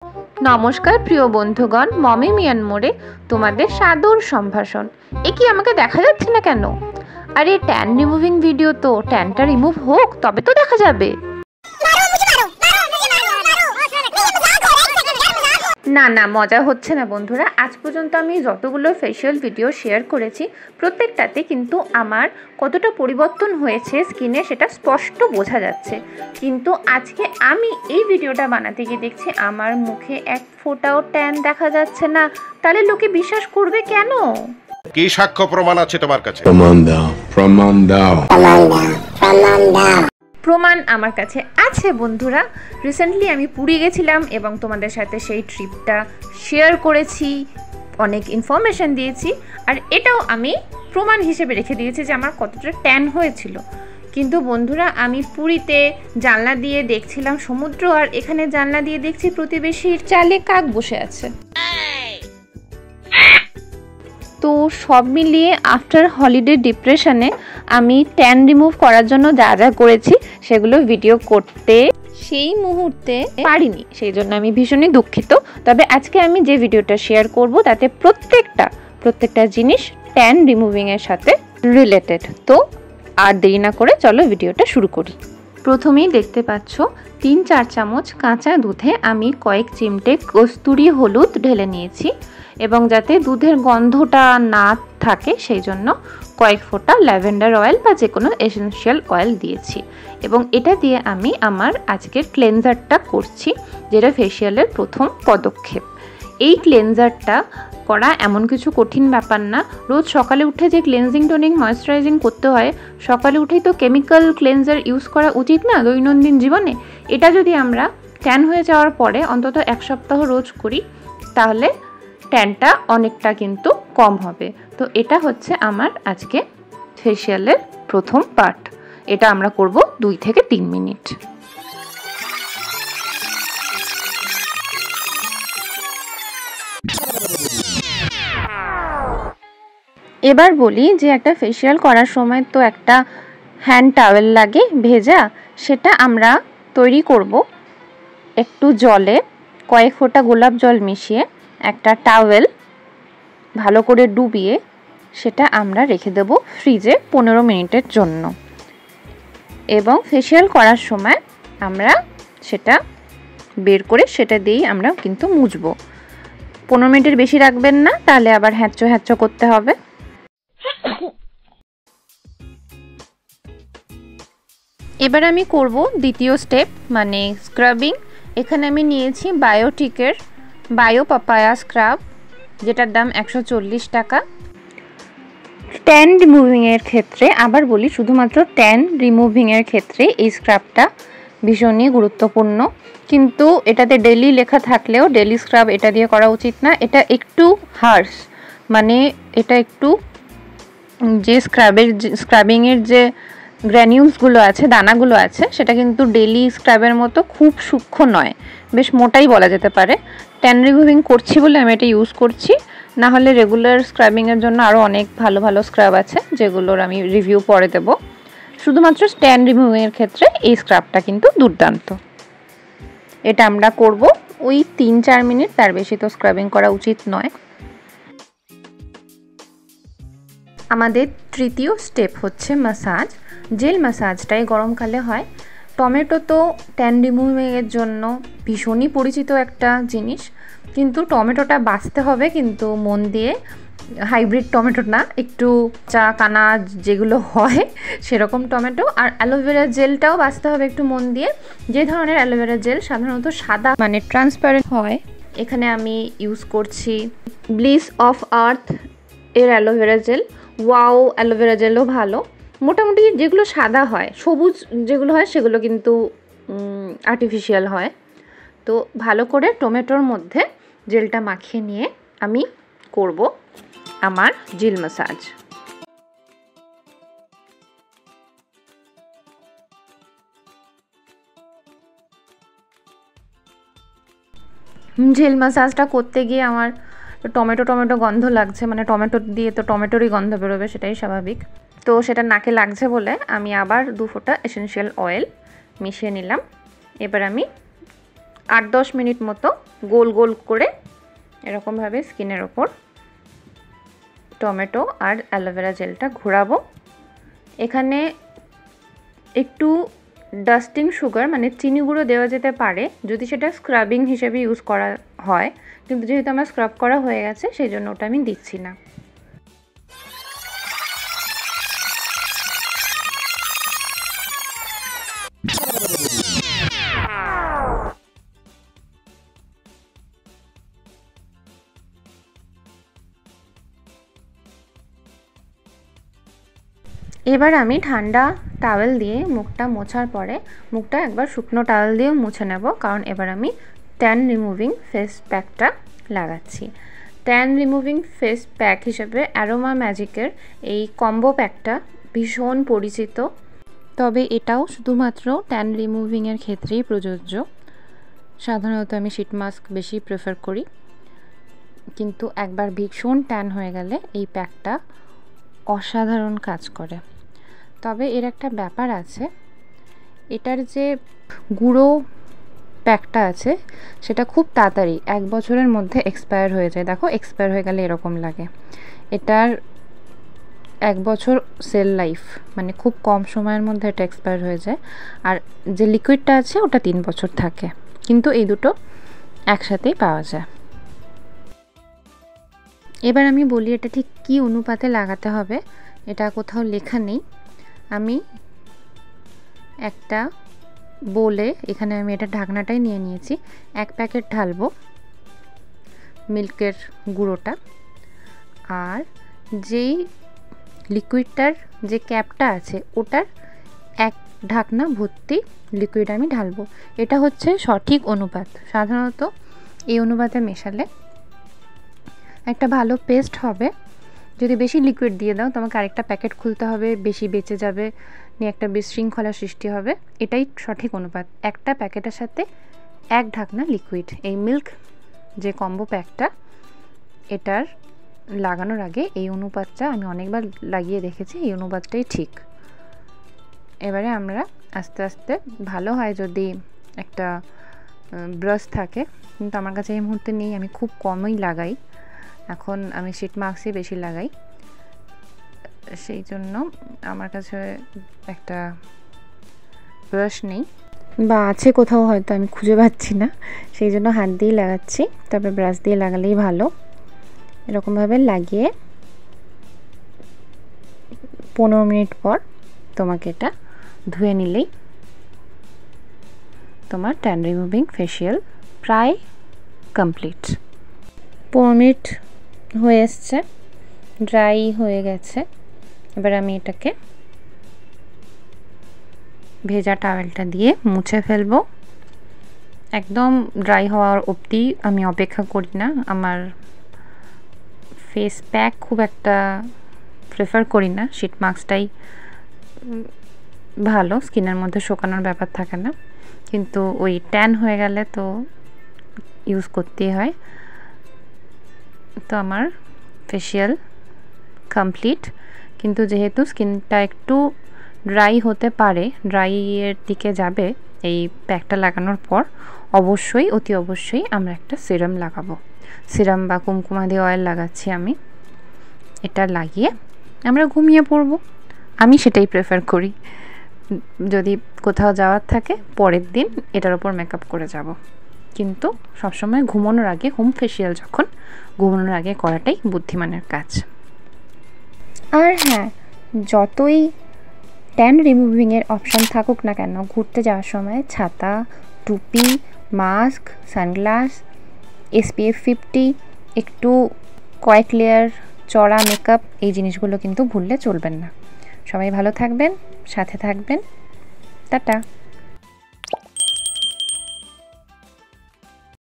নমস্কার প্রিয় বন্ধুগণ, মমি মিয়ানমোরে তোমাদের সাদর সম্ভাষণ। এ কি আমাকে দেখা যাচ্ছে না কেন? আরে ট্যান রিমুভিং ভিডিও, তো ট্যানটা রিমুভ হোক তবে তো দেখা যাবে। না না, মজা হচ্ছে না বন্ধুরা। আজ পর্যন্ত আমি যতগুলো ফেশিয়াল ভিডিও শেয়ার করেছি প্রত্যেকটাতে কিন্তু আমার কতটা পরিবর্তন হয়েছে স্কিনে সেটা স্পষ্ট বোঝা যাচ্ছে। কিন্তু আজকে আমি এই ভিডিওটা বানাতে গিয়ে দেখছি আমার মুখে এক ফোঁটাও ট্যান দেখা যাচ্ছে না। তাহলে লোকে বিশ্বাস করবে কেন? কি সাক্ষ্য প্রমাণ আছে তোমার কাছে? প্রমাণ দাও, প্রমাণ দাও, প্রমাণ দাও। প্রমাণ আমার কাছে আছে বন্ধুরা। রিসেন্টলি আমি পুরী গেছিলাম এবং তোমাদের সাথে সেই ট্রিপটা শেয়ার করেছি, অনেক ইনফরমেশন দিয়েছি, আর এটাও আমি প্রমাণ হিসেবে রেখে দিয়েছি যে আমার কতটা ট্যান হয়েছিল। কিন্তু বন্ধুরা, আমি পুরীতে জানলা দিয়ে দেখছিলাম সমুদ্র, আর এখানে জানলা দিয়ে দেখছি প্রতিবেশীর চালে কাক বসে আছে। তো সব মিলিয়ে আফটার হলিডে ডিপ্রেশনে আমি ট্যান রিমুভ করার জন্য যা যা করেছি সেগুলো ভিডিও করতে সেই মুহূর্তে পারিনি, সেই জন্য আমি ভীষণই দুঃখিত। তবে আজকে আমি যে ভিডিওটা শেয়ার করব তাতে প্রত্যেকটা জিনিস ট্যান রিমুভিংয়ের সাথে রিলেটেড। তো আর দেরি না করে চলো ভিডিওটা শুরু করি। প্রথমেই দেখতে পাচ্ছ 3-4 চামচ কাঁচা দুধে আমি কয়েক চিমটে কস্তুরি হলুদ ঢেলে নিয়েছি, এবং যাতে দুধের গন্ধটা না থাকে সেই জন্য কয়েক ফোঁটা ল্যাভেন্ডার অয়েল বা যে কোনো এসেনশিয়াল অয়েল দিয়েছি। এবং এটা দিয়ে আমি আমার আজকের ক্লেনজারটা করছি, যেটা ফেসিয়ালের প্রথম পদক্ষেপ। এই ক্লেনজারটা করা এমন কিছু কঠিন ব্যাপার না। রোজ সকালে উঠে যে ক্লেনজিং, টোনিং, ময়েশ্চারাইজিং করতে হয়, সকালে উঠেই তো কেমিক্যাল ক্লেনজার ইউজ করা উচিত না দৈনন্দিন জীবনে। এটা যদি আমরা ট্যান হয়ে যাওয়ার পরে অন্তত 1 সপ্তাহ রোজ করি তাহলে ট্যানটা অনেকটা কিন্তু কম হবে। তো এটা হচ্ছে আমার আজকে ফেসিয়ালের প্রথম পার্ট। এটা আমরা করব 2 থেকে 3 মিনিট। এবার বলি যে একটা ফেসিয়াল করার সময় তো একটা হ্যান্ড টাওয়েল লাগে ভেজা, সেটা আমরা তৈরি করব একটু জলে কয়েক ফোঁটা গোলাপ জল মিশিয়ে একটা টাওয়েল ভালো করে ডুবিয়ে সেটা আমরা রেখে দেব ফ্রিজে 15 মিনিটের জন্য। এবং ফেসিয়াল করার সময় আমরা সেটা বের করে সেটা দিয়েই আমরা কিন্তু মুছবো। 15 মিনিটের বেশি রাখবেন না, তাহলে আবার হ্যাঁচো করতে হবে। এবার আমি করব দ্বিতীয় স্টেপ, মানে স্ক্রাবিং। এখানে আমি নিয়েছি বায়োটিকের পাপায়া স্ক্রাব, যেটার দাম 140 টাকা। ট্যান রিমুভিংয়ের ক্ষেত্রে আবার বলি, শুধুমাত্র ট্যান রিমুভিংয়ের ক্ষেত্রে এই স্ক্রাবটা ভীষণই গুরুত্বপূর্ণ। কিন্তু এটাতে ডেলি লেখা থাকলেও ডেলি স্ক্রাব এটা দিয়ে করা উচিত না। এটা একটু হার্শ, মানে এটা একটু যে স্ক্রাবিংয়ের যে গ্র্যানিউলসগুলো আছে, দানাগুলো আছে, সেটা কিন্তু ডেলি স্ক্রাবের মতো খুব সূক্ষ্ম নয়, বেশ মোটাই বলা যেতে পারে। ট্যান রিমুভিং করছি বলে আমি এটা ইউজ করছি, না হলে রেগুলার স্ক্রাবিংয়ের জন্য আরও অনেক ভালো স্ক্রাব আছে যেগুলোর আমি রিভিউ পরে দেব। শুধুমাত্র ট্যান রিমুভিংয়ের ক্ষেত্রে এই স্ক্রাবটা কিন্তু দুর্দান্ত। এটা আমরা করব ওই 3-4 মিনিট, তার বেশি তো স্ক্রাবিং করা উচিত নয়। আমাদের তৃতীয় স্টেপ হচ্ছে ম্যাসাজ। জেল ম্যাসাজটাই গরমকালে হয়। টমেটো তো ট্যান রিমুভিংয়ের জন্য ভীষণই পরিচিত একটা জিনিস, কিন্তু টমেটোটা বাছতে হবে কিন্তু মন দিয়ে। হাইব্রিড টমেটো না, একটু চা কানা যেগুলো হয় সেরকম টমেটো। আর অ্যালোভেরা জেলটাও বাছতে হবে একটু মন দিয়ে। যে ধরনের অ্যালোভেরা জেল সাধারণত সাদা, মানে ট্রান্সপারেন্ট হয়। এখানে আমি ইউজ করছি ব্লিস অফ আর্থ এর অ্যালোভেরা জেল। ওয়াও অ্যালোভেরা জেলও ভালো। মোটামুটি যেগুলো সাদা হয়, সবুজ যেগুলো হয় সেগুলো কিন্তু আর্টিফিশিয়াল হয়। তো ভালো করে টমেটোর মধ্যে জেলটা মাখিয়ে নিয়ে আমি করব আমার জেল ম্যাসাজ। জেল ম্যাসাজটা করতে গিয়ে আমার টমেটো গন্ধ লাগছে, মানে টমেটো দিয়ে তো টমেটোরই গন্ধ বেরোবে, সেটাই স্বাভাবিক। তো সেটা নাকে লাগছে বলে আমি আবার 2 ফোঁটা এসেনশিয়াল অয়েল মিশিয়ে নিলাম। এবার আমি 8-10 মিনিট মতো গোল গোল করে এরকমভাবে স্কিনের ওপর টমেটো আর অ্যালোভেরা জেলটা ঘোরাবো। এখানে একটু ডাস্টিং সুগার মানে চিনি গুঁড়ো দেওয়া যেতে পারে যদি সেটা স্ক্রাবিং হিসেবে ইউজ করা হয়, কিন্তু যেহেতু আমার স্ক্রাব করা হয়ে গেছে সেই জন্য ওটা আমি দিচ্ছি না। এবার আমি ঠান্ডা টাওয়েল দিয়ে মুখটা মোছার পরে মুখটা একবার শুকনো টাওয়েল দিয়েও মুছে নেব, কারণ এবার আমি ট্যান রিমুভিং ফেস প্যাকটা লাগাচ্ছি। ট্যান রিমুভিং ফেস প্যাক হিসেবে অ্যারোমা ম্যাজিকের এই কম্বো প্যাকটা ভীষণ পরিচিত, তবে এটাও শুধুমাত্র ট্যান রিমুভিংয়ের ক্ষেত্রেই প্রযোজ্য। সাধারণত আমি শীট মাস্ক বেশি প্রেফার করি, কিন্তু একবার ভীষণ ট্যান হয়ে গেলে এই প্যাকটা অসাধারণ কাজ করে। তবে এর একটা ব্যাপার আছে, এটার যে গুঁড়ো প্যাকটা আছে সেটা খুব তাড়াতাড়ি 1 বছরের মধ্যে এক্সপায়ার হয়ে যায়। দেখো এক্সপায়ার হয়ে গেলে এরকম লাগে। এটার 1 বছর সেল লাইফ, মানে খুব কম সময়ের মধ্যে এটা এক্সপায়ার হয়ে যায়। আর যে লিকুইডটা আছে ওটা 3 বছর থাকে, কিন্তু এই দুটো একসাথেই পাওয়া যায়। এবার আমি বলি এটা ঠিক কী অনুপাতে লাগাতে হবে, এটা কোথাও লেখা নেই। আমি একটা বলে এখানে আমি এটা ঢাকনাটাই নিয়ে নিয়েছি, 1 প্যাকেট ঢালবো মিল্কের গুঁড়োটা, আর যেই লিকুইডটার যে ক্যাপটা আছে ওটার 1 ঢাকনা ভর্তি লিকুইড আমি ঢালবো। এটা হচ্ছে সঠিক অনুপাত। সাধারণত এই অনুপাতে মেশালে একটা ভালো পেস্ট হবে। যদি বেশি লিকুইড দিয়ে দাও তোমাকে আরেকটা প্যাকেট খুলতে হবে, বেশি বেঁচে যাবে, নিয়ে একটা বিশৃঙ্খলা সৃষ্টি হবে। এটাই সঠিক অনুপাত, একটা প্যাকেটের সাথে 1 ঢাকনা লিকুইড। এই মিল্ক যে কম্বো প্যাকটা এটার লাগানোর আগে এই অনুপাতটা আমি অনেকবার লাগিয়ে দেখেছি, এই অনুপাতটাই ঠিক। এবারে আমরা আস্তে আস্তে, ভালো হয় যদি একটা ব্রাশ থাকে, কিন্তু আমার কাছে এই মুহূর্তে নেই, আমি খুব কমই লাগাই। এখন আমি শীট মাস্কই বেশি লাগাই, সেই জন্য আমার কাছে একটা ব্রাশ নেই, বা আছে কোথাও হয়তো আমি খুঁজে পাচ্ছি না, সেই জন্য হাত দিয়েই লাগাচ্ছি। তবে ব্রাশ দিয়ে লাগালেই ভালো। এরকমভাবে লাগিয়ে 15 মিনিট পর তোমাকে এটা ধুয়ে নিলেই তোমার ট্যান রিমুভিং ফেসিয়াল প্রায় কমপ্লিট। 15 মিনিট হয়ে এসছে, ড্রাই হয়ে গেছে। এবার আমি এটাকে ভেজা টাওয়েলটা দিয়ে মুছে ফেলবো। একদম ড্রাই হওয়ার অবধি আমি অপেক্ষা করি না। আমার ফেস প্যাক খুব একটা প্রেফার করি না, শীট মাস্কটাই ভালো, স্কিনের মধ্যে শুকানোর ব্যাপার থাকে না, কিন্তু ওই ট্যান হয়ে গেলে তো ইউজ করতেই হয়। তো আমার ফেসিয়াল কমপ্লিট, কিন্তু যেহেতু স্কিনটা একটু ড্রাই হতে পারে, ড্রাইয়ের দিকে যাবে এই প্যাকটা লাগানোর পর, অবশ্যই অতি অবশ্যই আমরা একটা সিরাম লাগাবো। সিরাম বা কুমকুমাদি অয়েল লাগাচ্ছি আমি। এটা লাগিয়ে আমরা ঘুমিয়ে পড়ব। আমি সেটাই প্রেফার করি। যদি কোথাও যাওয়ার থাকে পরের দিন এটার ওপর মেকআপ করে যাব, কিন্তু সবসময় ঘুমানোর আগে, হোম ফেসিয়াল যখন ঘুমানোর আগে করাটাই বুদ্ধিমানের কাজ। আর হ্যাঁ, যতই ট্যান রিমুভিংয়ের অপশান থাকুক না কেন, ঘুরতে যাওয়ার সময় ছাতা, টুপি, মাস্ক, সানগ্লাস, SPF 50, একটু কয়েক লেয়ার চড়া মেকআপ, এই জিনিসগুলো কিন্তু ভুললে চলবেন না। সবাই ভালো থাকবেন, সাথে থাকবেন। টাটা।